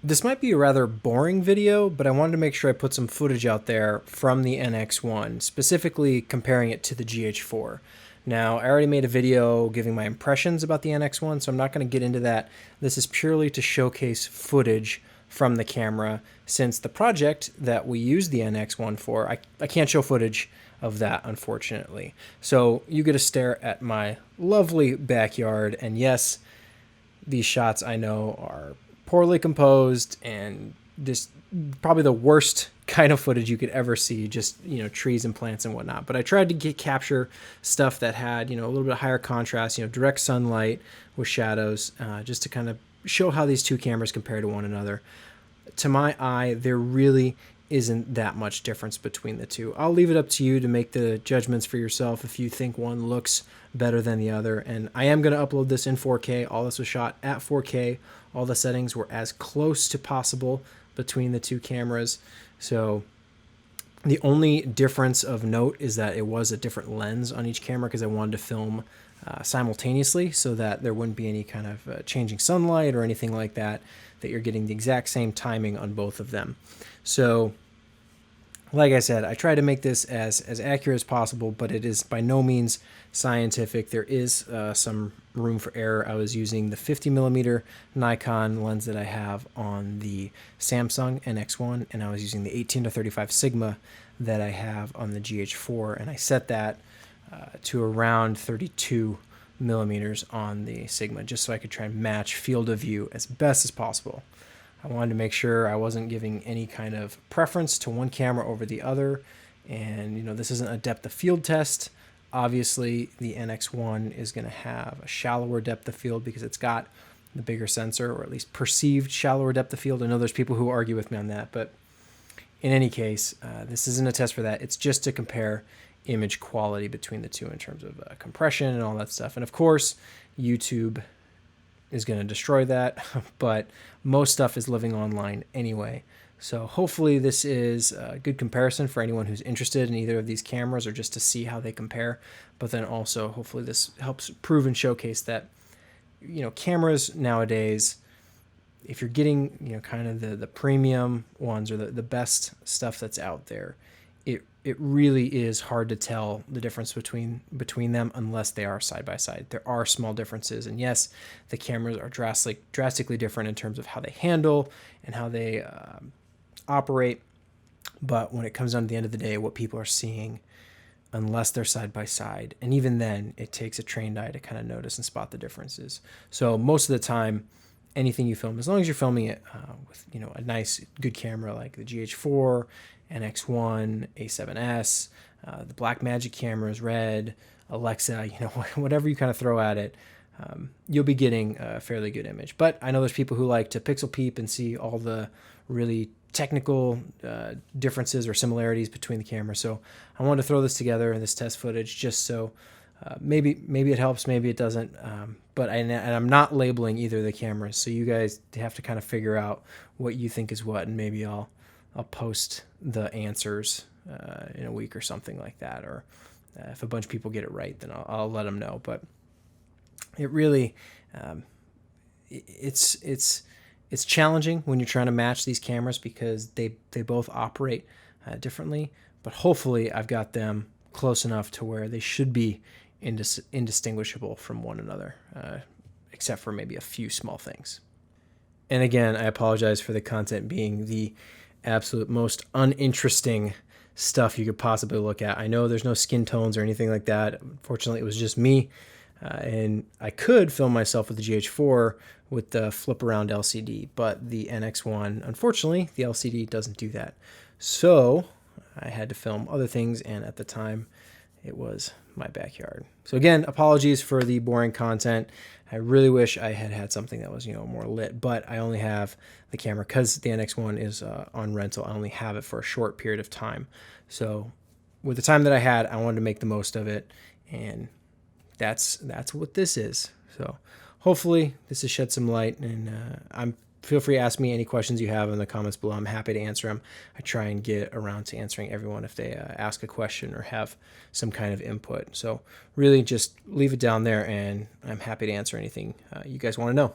This might be a rather boring video, but I wanted to make sure I put some footage out there from the NX1, specifically comparing it to the GH4. Now, I already made a video giving my impressions about the NX1, so I'm not going to get into that. This is purely to showcase footage from the camera, since the project that we use the NX1 for, I can't show footage of that, unfortunately. So you get a stare at my lovely backyard, and yes, these shots I know are poorly composed and just probably the worst kind of footage you could ever see, just, trees and plants and whatnot. But I tried to capture stuff that had, a little bit higher contrast, direct sunlight with shadows, just to kind of show how these two cameras compare to one another. To my eye, there really isn't that much difference between the two. I'll leave it up to you to make the judgments for yourself if you think one looks better than the other. And I am going to upload this in 4K. All this was shot at 4K. All the settings were as close to possible between the two cameras. So the only difference of note is that it was a different lens on each camera, because I wanted to film simultaneously so that there wouldn't be any kind of changing sunlight or anything like that, that you're getting the exact same timing on both of them. So like I said, I try to make this as accurate as possible, but it is by no means scientific. There is some room for error. I was using the 50mm Nikon lens that I have on the Samsung NX1, and I was using the 18-35 Sigma that I have on the GH4, and I set that to around 32mm on the Sigma, just so I could try and match field of view as best as possible. I wanted to make sure I wasn't giving any kind of preference to one camera over the other. And, this isn't a depth of field test. Obviously, the NX1 is going to have a shallower depth of field because it's got the bigger sensor, or at least perceived shallower depth of field. I know there's people who argue with me on that, but in any case, this isn't a test for that. It's just to compare image quality between the two in terms of compression and all that stuff. And of course, YouTube is going to destroy that, but most stuff is living online anyway. So hopefully this is a good comparison for anyone who's interested in either of these cameras, or just to see how they compare. But then also, hopefully this helps prove and showcase that, cameras nowadays, if you're getting, kind of the premium ones, or the best stuff that's out there, it really is hard to tell the difference between them unless they are side by side. There are small differences, and yes, the cameras are drastically different in terms of how they handle and how they operate. But when it comes down to the end of the day, what people are seeing, unless they're side by side, and even then, it takes a trained eye to kind of notice and spot the differences. So most of the time, anything you film, as long as you're filming it with a nice good camera like the GH4, NX1, A7S, the Blackmagic cameras, Red, Alexa, whatever you kind of throw at it, you'll be getting a fairly good image. But I know there's people who like to pixel peep and see all the really technical differences or similarities between the cameras. So I wanted to throw this together, this test footage, just so maybe it helps, maybe it doesn't. But I'm not labeling either of the cameras, so you guys have to kind of figure out what you think is what, and maybe I'll post the answers in a week or something like that. Or if a bunch of people get it right, then I'll let them know. But it really, it's challenging when you're trying to match these cameras, because they both operate differently. But hopefully I've got them close enough to where they should be indistinguishable from one another, except for maybe a few small things. And again, I apologize for the content being the absolute most uninteresting stuff you could possibly look at. I know there's no skin tones or anything like that. Unfortunately, it was just me. And I could film myself with the GH4 with the flip around LCD, but the NX1, unfortunately, the LCD doesn't do that. So I had to film other things, and at the time, it was my backyard. So again, apologies for the boring content. I really wish I had something that was, more lit, but I only have the camera, because the NX1 is on rental. I only have it for a short period of time. So with the time that I had, I wanted to make the most of it, and that's what this is. So hopefully this has shed some light, and feel free to ask me any questions you have in the comments below. I'm happy to answer them. I try and get around to answering everyone if they ask a question or have some kind of input. So really just leave it down there, and I'm happy to answer anything you guys want to know.